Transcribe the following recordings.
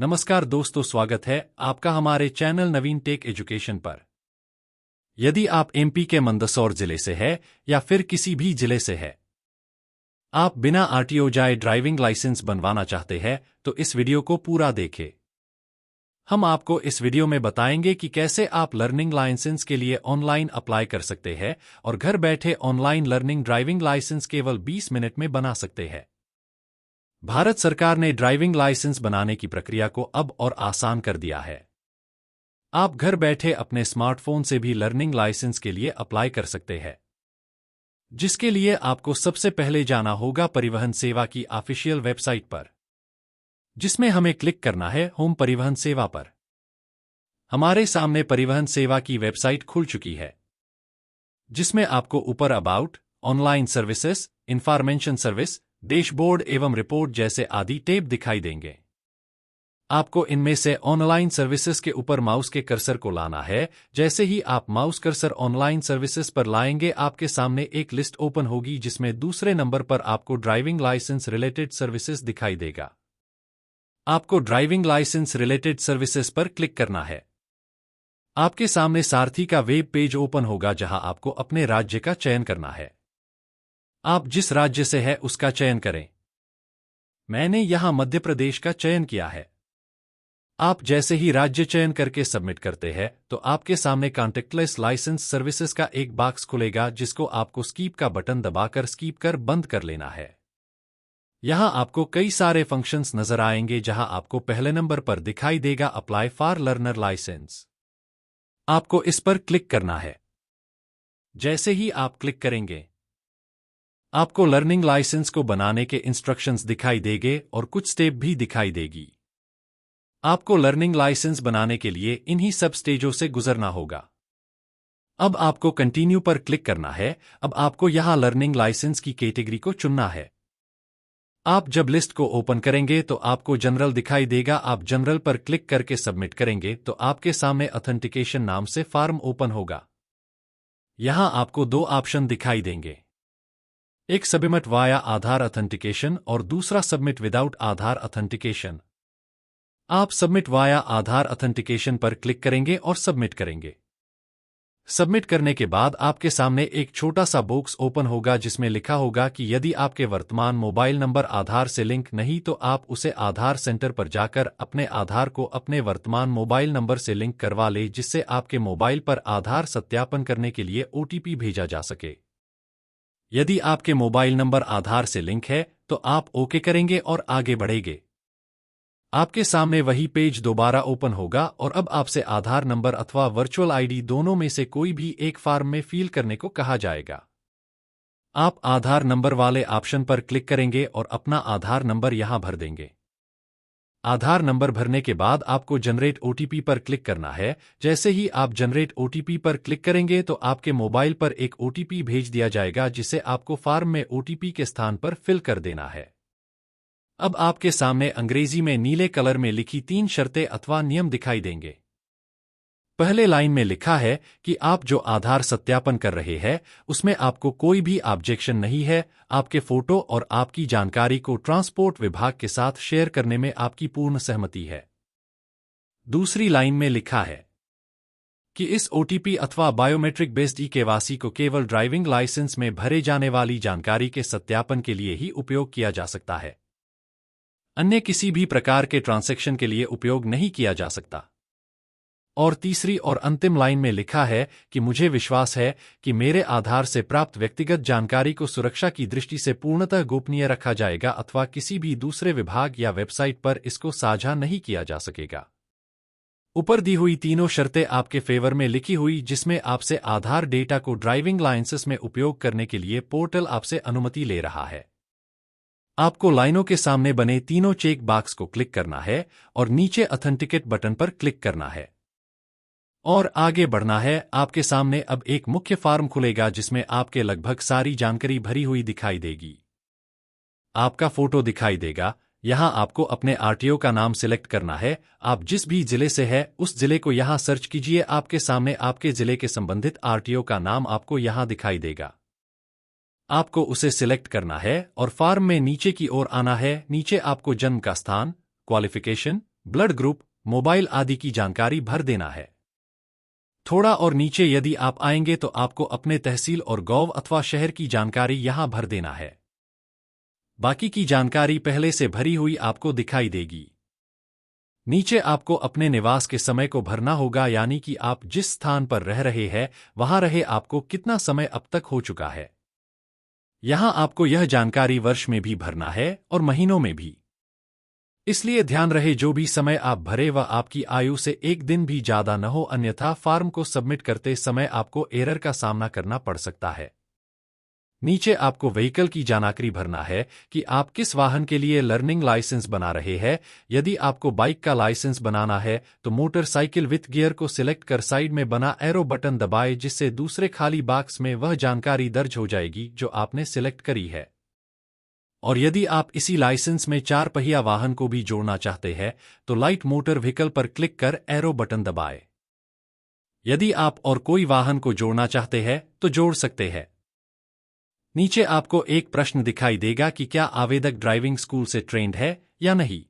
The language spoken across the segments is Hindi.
नमस्कार दोस्तों, स्वागत है आपका हमारे चैनल नवीन टेक एजुकेशन पर। यदि आप एमपी के मंदसौर जिले से है या फिर किसी भी जिले से है, आप बिना आरटीओ जाए ड्राइविंग लाइसेंस बनवाना चाहते हैं तो इस वीडियो को पूरा देखें। हम आपको इस वीडियो में बताएंगे कि कैसे आप लर्निंग लाइसेंस के लिए ऑनलाइन अप्लाई कर सकते हैं और घर बैठे ऑनलाइन लर्निंग ड्राइविंग लाइसेंस केवल 20 मिनट में बना सकते हैं। भारत सरकार ने ड्राइविंग लाइसेंस बनाने की प्रक्रिया को अब और आसान कर दिया है। आप घर बैठे अपने स्मार्टफोन से भी लर्निंग लाइसेंस के लिए अप्लाई कर सकते हैं, जिसके लिए आपको सबसे पहले जाना होगा परिवहन सेवा की ऑफिशियल वेबसाइट पर, जिसमें हमें क्लिक करना है होम परिवहन सेवा पर। हमारे सामने परिवहन सेवा की वेबसाइट खुल चुकी है, जिसमें आपको ऊपर about, online services, information service, dashboard एवं रिपोर्ट जैसे आदि टैब दिखाई देंगे। आपको इनमें से ऑनलाइन सर्विसेज के ऊपर माउस के कर्सर को लाना है। जैसे ही आप माउस कर्सर ऑनलाइन सर्विसेज पर लाएंगे, आपके सामने एक लिस्ट ओपन होगी जिसमें दूसरे नंबर पर आपको ड्राइविंग लाइसेंस रिलेटेड सर्विसेज दिखाई देगा। आपको ड्राइविंग लाइसेंस रिलेटेड सर्विसेज पर क्लिक करना है। आपके सामने सारथी का वेब पेज ओपन होगा, जहां आपको अपने राज्य का चयन करना है। आप जिस राज्य से है उसका चयन करें। मैंने यहां मध्य प्रदेश का चयन किया है। आप जैसे ही राज्य चयन करके सबमिट करते हैं तो आपके सामने कॉन्टैक्टलेस लाइसेंस सर्विसेज का एक बॉक्स खुलेगा, जिसको आपको स्कीप का बटन दबाकर स्कीप कर बंद कर लेना है। यहां आपको कई सारे फंक्शंस नजर आएंगे, जहां आपको पहले नंबर पर दिखाई देगा अप्लाई फॉर लर्नर लाइसेंस। आपको इस पर क्लिक करना है। जैसे ही आप क्लिक करेंगे, आपको लर्निंग लाइसेंस को बनाने के इंस्ट्रक्शंस दिखाई देंगे और कुछ स्टेप भी दिखाई देगी। आपको लर्निंग लाइसेंस बनाने के लिए इन्हीं सब स्टेजों से गुजरना होगा। अब आपको कंटिन्यू पर क्लिक करना है। अब आपको यहां लर्निंग लाइसेंस की कैटेगरी को चुनना है। आप जब लिस्ट को ओपन करेंगे तो आपको जनरल दिखाई देगा। आप जनरल पर क्लिक करके सबमिट करेंगे तो आपके सामने ऑथेंटिकेशन नाम से फॉर्म ओपन होगा। यहां आपको दो ऑप्शन दिखाई देंगे, एक सबमिट वाया आधार ऑथेंटिकेशन और दूसरा सबमिट विदाउट आधार ऑथेंटिकेशन। आप सबमिट वाया आधार ऑथेंटिकेशन पर क्लिक करेंगे और सबमिट करेंगे। सबमिट करने के बाद आपके सामने एक छोटा सा बॉक्स ओपन होगा, जिसमें लिखा होगा कि यदि आपके वर्तमान मोबाइल नंबर आधार से लिंक नहीं तो आप उसे आधार सेंटर पर जाकर अपने आधार को अपने वर्तमान मोबाइल नंबर से लिंक करवा ले, जिससे आपके मोबाइल पर आधार सत्यापन करने के लिए ओटीपी भेजा जा सके। यदि आपके मोबाइल नंबर आधार से लिंक है तो आप ओके करेंगे और आगे बढ़ेंगे। आपके सामने वही पेज दोबारा ओपन होगा और अब आपसे आधार नंबर अथवा वर्चुअल आईडी दोनों में से कोई भी एक फॉर्म में फिल करने को कहा जाएगा। आप आधार नंबर वाले ऑप्शन पर क्लिक करेंगे और अपना आधार नंबर यहां भर देंगे। आधार नंबर भरने के बाद आपको जनरेट ओटीपी पर क्लिक करना है। जैसे ही आप जनरेट ओटीपी पर क्लिक करेंगे तो आपके मोबाइल पर एक ओटीपी भेज दिया जाएगा, जिसे आपको फॉर्म में ओटीपी के स्थान पर फिल कर देना है। अब आपके सामने अंग्रेजी में नीले कलर में लिखी 3 शर्तें अथवा नियम दिखाई देंगे। पहले लाइन में लिखा है कि आप जो आधार सत्यापन कर रहे हैं उसमें आपको कोई भी ऑब्जेक्शन नहीं है। आपके फोटो और आपकी जानकारी को ट्रांसपोर्ट विभाग के साथ शेयर करने में आपकी पूर्ण सहमति है। दूसरी लाइन में लिखा है कि इस ओटीपी अथवा बायोमेट्रिक बेस्ड ई-केवाईसी को केवल ड्राइविंग लाइसेंस में भरे जाने वाली जानकारी के सत्यापन के लिए ही उपयोग किया जा सकता है, अन्य किसी भी प्रकार के ट्रांजैक्शन के लिए उपयोग नहीं किया जा सकता। और तीसरी और अंतिम लाइन में लिखा है कि मुझे विश्वास है कि मेरे आधार से प्राप्त व्यक्तिगत जानकारी को सुरक्षा की दृष्टि से पूर्णतः गोपनीय रखा जाएगा अथवा किसी भी दूसरे विभाग या वेबसाइट पर इसको साझा नहीं किया जा सकेगा। ऊपर दी हुई तीनों शर्तें आपके फेवर में लिखी हुई, जिसमें आपसे आधार डेटा को ड्राइविंग लाइसेंस में उपयोग करने के लिए पोर्टल आपसे अनुमति ले रहा है। आपको लाइनों के सामने बने तीनों चेक बॉक्स को क्लिक करना है और नीचे ऑथेंटिकेट बटन पर क्लिक करना है और आगे बढ़ना है। आपके सामने अब एक मुख्य फॉर्म खुलेगा, जिसमें आपके लगभग सारी जानकारी भरी हुई दिखाई देगी। आपका फोटो दिखाई देगा। यहां आपको अपने आरटीओ का नाम सिलेक्ट करना है। आप जिस भी जिले से है उस जिले को यहां सर्च कीजिए। आपके सामने आपके जिले के संबंधित आरटीओ का नाम आपको यहां दिखाई देगा। आपको उसे सिलेक्ट करना है और फॉर्म में नीचे की ओर आना है। नीचे आपको जन्म का स्थान, क्वालिफिकेशन, ब्लड ग्रुप, मोबाइल आदि की जानकारी भर देना है। थोड़ा और नीचे यदि आप आएंगे तो आपको अपने तहसील और गांव अथवा शहर की जानकारी यहां भर देना है। बाकी की जानकारी पहले से भरी हुई आपको दिखाई देगी। नीचे आपको अपने निवास के समय को भरना होगा, यानी कि आप जिस स्थान पर रह रहे हैं वहां रहे आपको कितना समय अब तक हो चुका है। यहां आपको यह जानकारी वर्ष में भी भरना है और महीनों में भी। इसलिए ध्यान रहे जो भी समय आप भरे वह आपकी आयु से एक दिन भी ज्यादा न हो, अन्यथा फॉर्म को सबमिट करते समय आपको एरर का सामना करना पड़ सकता है। नीचे आपको व्हीकल की जानकारी भरना है कि आप किस वाहन के लिए लर्निंग लाइसेंस बना रहे हैं। यदि आपको बाइक का लाइसेंस बनाना है तो मोटरसाइकिल विथ गियर को सिलेक्ट कर साइड में बना एरो बटन दबाएं, जिससे दूसरे खाली बॉक्स में वह जानकारी दर्ज हो जाएगी जो आपने सिलेक्ट करी है। और यदि आप इसी लाइसेंस में 4 पहिया वाहन को भी जोड़ना चाहते हैं तो लाइट मोटर व्हीकल पर क्लिक कर एरो बटन दबाएं। यदि आप और कोई वाहन को जोड़ना चाहते हैं तो जोड़ सकते हैं। नीचे आपको एक प्रश्न दिखाई देगा कि क्या आवेदक ड्राइविंग स्कूल से ट्रेंड है या नहीं।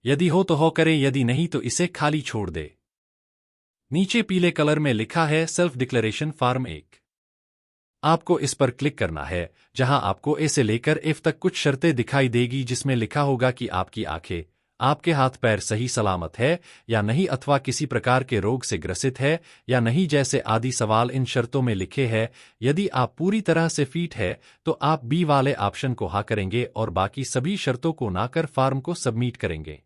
यदि हो तो हो करें, यदि नहीं तो इसे खाली छोड़ दे। नीचे पीले कलर में लिखा है सेल्फ डिक्लेरेशन फॉर्म 1। आपको इस पर क्लिक करना है, जहां आपको ए से लेकर एफ तक कुछ शर्तें दिखाई देगी, जिसमें लिखा होगा कि आपकी आंखें, आपके हाथ पैर सही सलामत है या नहीं, अथवा किसी प्रकार के रोग से ग्रसित है या नहीं, जैसे आदि सवाल इन शर्तों में लिखे हैं। यदि आप पूरी तरह से फिट है तो आप बी वाले ऑप्शन को हाँ करेंगे और बाकी सभी शर्तों को ना कर फॉर्म को सबमिट करेंगे।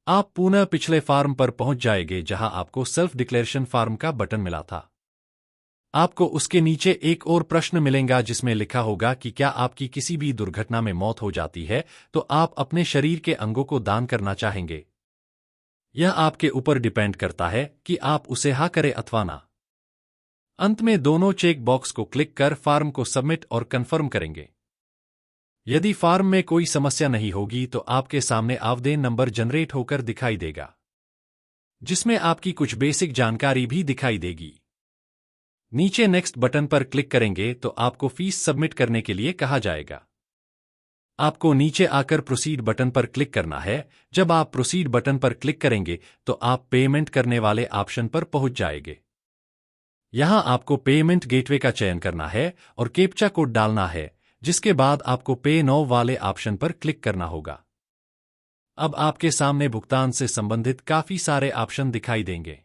आप पुनः पिछले फॉर्म पर पहुंच जाएंगे जहां आपको सेल्फ डिक्लेरेशन फॉर्म का बटन मिला था। आपको उसके नीचे एक और प्रश्न मिलेगा जिसमें लिखा होगा कि क्या आपकी किसी भी दुर्घटना में मौत हो जाती है तो आप अपने शरीर के अंगों को दान करना चाहेंगे। यह आपके ऊपर डिपेंड करता है कि आप उसे हाँ करें अथवा ना। अंत में दोनों चेक बॉक्स को क्लिक कर फॉर्म को सबमिट और कंफर्म करेंगे। यदि फॉर्म में कोई समस्या नहीं होगी तो आपके सामने आवेदन नंबर जनरेट होकर दिखाई देगा, जिसमें आपकी कुछ बेसिक जानकारी भी दिखाई देगी। नीचे नेक्स्ट बटन पर क्लिक करेंगे तो आपको फीस सबमिट करने के लिए कहा जाएगा। आपको नीचे आकर प्रोसीड बटन पर क्लिक करना है। जब आप प्रोसीड बटन पर क्लिक करेंगे तो आप पेमेंट करने वाले ऑप्शन पर पहुंच जाएंगे। यहां आपको पेमेंट गेटवे का चयन करना है और कैप्चा कोड डालना है, जिसके बाद आपको पे नाउ वाले ऑप्शन पर क्लिक करना होगा। अब आपके सामने भुगतान से संबंधित काफी सारे ऑप्शन दिखाई देंगे।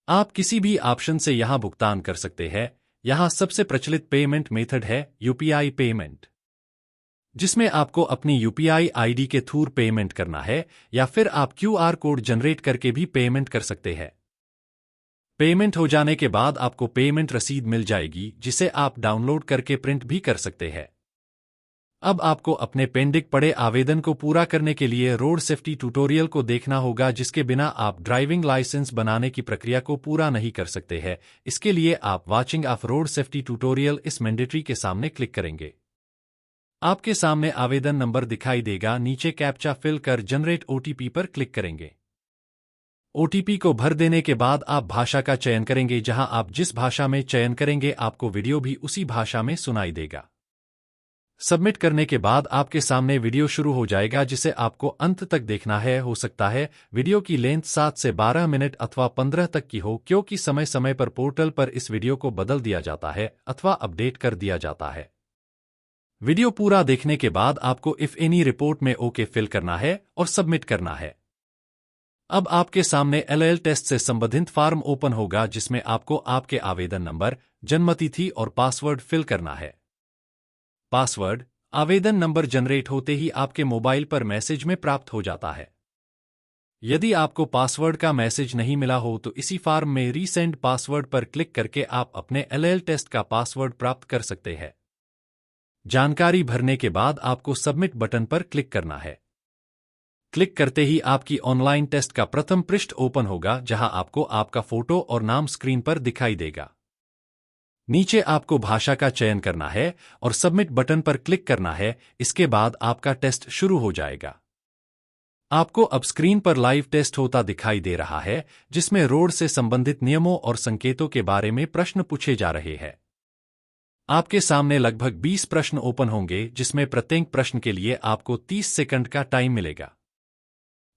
आप किसी भी ऑप्शन से यहां भुगतान कर सकते हैं। यहां सबसे प्रचलित पेमेंट मेथड है यूपीआई पेमेंट, जिसमें आपको अपनी यूपीआई आईडी के थ्रू पेमेंट करना है, या फिर आप क्यूआर कोड जनरेट करके भी पेमेंट कर सकते हैं। पेमेंट हो जाने के बाद आपको पेमेंट रसीद मिल जाएगी, जिसे आप डाउनलोड करके प्रिंट भी कर सकते हैं। अब आपको अपने पेंडिंग पड़े आवेदन को पूरा करने के लिए रोड सेफ्टी ट्यूटोरियल को देखना होगा, जिसके बिना आप ड्राइविंग लाइसेंस बनाने की प्रक्रिया को पूरा नहीं कर सकते हैं। इसके लिए आप watching of road safety tutorial इस मैंडेटरी के सामने क्लिक करेंगे। आपके सामने आवेदन नंबर दिखाई देगा। नीचे कैप्चा फिल कर जनरेट ओटीपी पर क्लिक करेंगे। ओटीपी को भर देने के बाद आप भाषा का चयन करेंगे। जहां आप जिस भाषा में चयन करेंगे आपको वीडियो भी उसी भाषा में सुनाई देगा। सबमिट करने के बाद आपके सामने वीडियो शुरू हो जाएगा, जिसे आपको अंत तक देखना है। हो सकता है वीडियो की लेंथ 7 से 12 मिनट अथवा 15 तक की हो, क्योंकि समय समय पर पोर्टल पर इस वीडियो को बदल दिया जाता है अथवा अपडेट कर दिया जाता है। वीडियो पूरा देखने के बाद आपको इफ एनी रिपोर्ट में ओके फिल करना है और सबमिट करना है। अब आपके सामने एलएल टेस्ट से संबंधित फॉर्म ओपन होगा, जिसमें आपको आपके आवेदन नंबर, जन्मतिथि और पासवर्ड फिल करना है। पासवर्ड आवेदन नंबर जनरेट होते ही आपके मोबाइल पर मैसेज में प्राप्त हो जाता है। यदि आपको पासवर्ड का मैसेज नहीं मिला हो तो इसी फॉर्म में रीसेंड पासवर्ड पर क्लिक करके आप अपने एलएल टेस्ट का पासवर्ड प्राप्त कर सकते हैं। जानकारी भरने के बाद आपको सबमिट बटन पर क्लिक करना है। क्लिक करते ही आपकी ऑनलाइन टेस्ट का प्रथम पृष्ठ ओपन होगा, जहां आपको आपका फोटो और नाम स्क्रीन पर दिखाई देगा। नीचे आपको भाषा का चयन करना है और सबमिट बटन पर क्लिक करना है। इसके बाद आपका टेस्ट शुरू हो जाएगा। आपको अब स्क्रीन पर लाइव टेस्ट होता दिखाई दे रहा है, जिसमें रोड से संबंधित नियमों और संकेतों के बारे में प्रश्न पूछे जा रहे हैं। आपके सामने लगभग 20 प्रश्न ओपन होंगे, जिसमें प्रत्येक प्रश्न के लिए आपको 30 सेकंड का टाइम मिलेगा।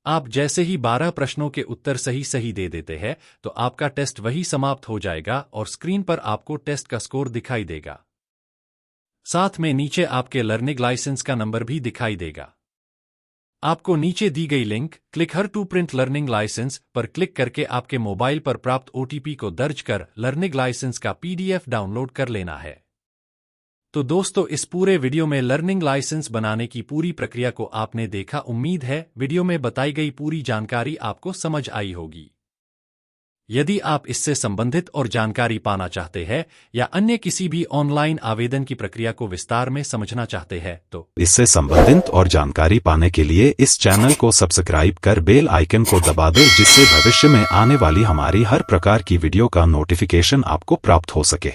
आप जैसे ही 12 प्रश्नों के उत्तर सही दे देते हैं तो आपका टेस्ट वही समाप्त हो जाएगा और स्क्रीन पर आपको टेस्ट का स्कोर दिखाई देगा। साथ में नीचे आपके लर्निंग लाइसेंस का नंबर भी दिखाई देगा। आपको नीचे दी गई link click here to print learning licence पर क्लिक करके आपके मोबाइल पर प्राप्त OTP को दर्ज कर लर्निंग लाइसेंस का PDF डाउनलोड कर लेना है। तो दोस्तों, इस पूरे वीडियो में लर्निंग लाइसेंस बनाने की पूरी प्रक्रिया को आपने देखा। उम्मीद है वीडियो में बताई गई पूरी जानकारी आपको समझ आई होगी। यदि आप इससे संबंधित और जानकारी पाना चाहते हैं या अन्य किसी भी ऑनलाइन आवेदन की प्रक्रिया को विस्तार में समझना चाहते हैं तो इससे संबंधित और जानकारी पाने के लिए इस चैनल को सब्सक्राइब कर बेल आइकन को दबा दें, जिससे भविष्य में आने वाली हमारी हर प्रकार की वीडियो का नोटिफिकेशन आपको प्राप्त हो सके।